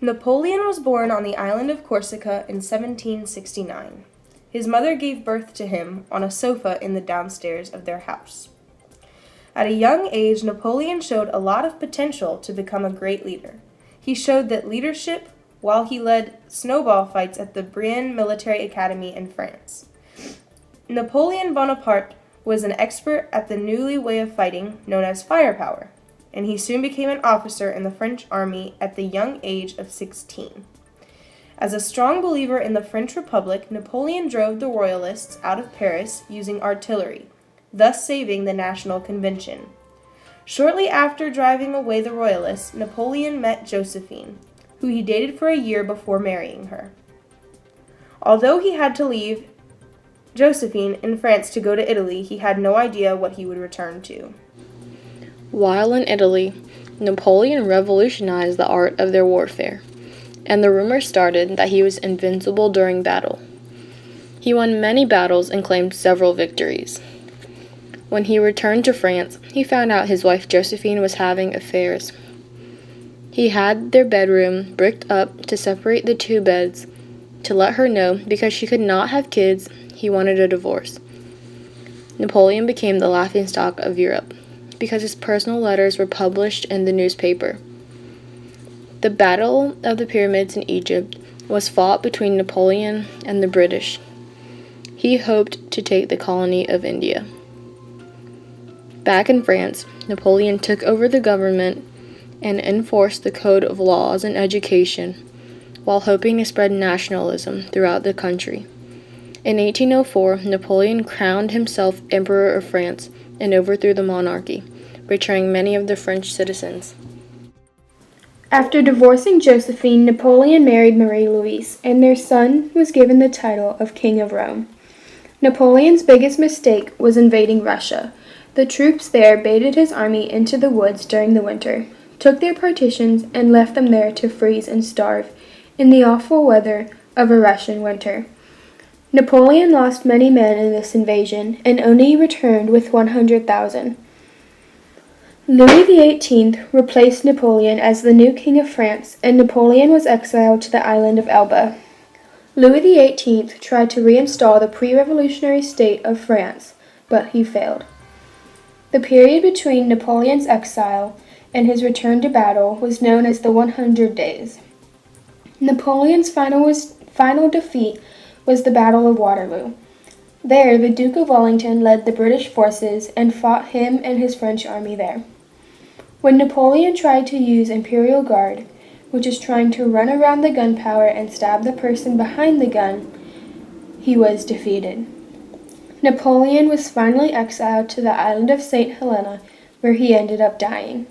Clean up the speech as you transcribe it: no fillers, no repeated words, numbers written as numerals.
Napoleon was born on the island of Corsica in 1769. His mother gave birth to him on a sofa in the downstairs of their house. At a young age, Napoleon showed a lot of potential to become a great leader. He showed that leadership while he led snowball fights at the Brienne Military Academy in France. Napoleon Bonaparte was an expert at the new way of fighting known as firepower, and he soon became an officer in the French army at the young age of 16. As a strong believer in the French Republic, Napoleon drove the Royalists out of Paris using artillery, thus saving the National Convention. Shortly after driving away the Royalists, Napoleon met Josephine, who he dated for a year before marrying her. Although he had to leave Josephine in France to go to Italy, he had no idea what he would return to. While in Italy, Napoleon revolutionized the art of their warfare, and the rumor started that he was invincible during battle. He won many battles and claimed several victories. When he returned to France, he found out his wife Josephine was having affairs. He had their bedroom bricked up to separate the two beds to let her know because she could not have kids, he wanted a divorce. Napoleon became the laughingstock of Europe because his personal letters were published in the newspaper. The Battle of the Pyramids in Egypt was fought between Napoleon and the British. He hoped to take the colony of India. Back in France, Napoleon took over the government and enforced the code of laws and education while hoping to spread nationalism throughout the country. In 1804, Napoleon crowned himself Emperor of France and overthrew the monarchy, betraying many of the French citizens. After divorcing Josephine, Napoleon married Marie-Louise, and their son was given the title of King of Rome. Napoleon's biggest mistake was invading Russia. The troops there baited his army into the woods during the winter, took their partitions, and left them there to freeze and starve in the awful weather of a Russian winter. Napoleon lost many men in this invasion and only returned with 100,000. Louis XVIII replaced Napoleon as the new king of France, and Napoleon was exiled to the island of Elba. Louis XVIII tried to reinstall the pre-revolutionary state of France, but he failed. The period between Napoleon's exile and his return to battle was known as the 100 Days. Napoleon's final defeat was the Battle of Waterloo. There, the Duke of Wellington led the British forces and fought him and his French army there. When Napoleon tried to use Imperial Guard, which is trying to run around the gunpowder and stab the person behind the gun, he was defeated. Napoleon was finally exiled to the island of St. Helena, where he ended up dying.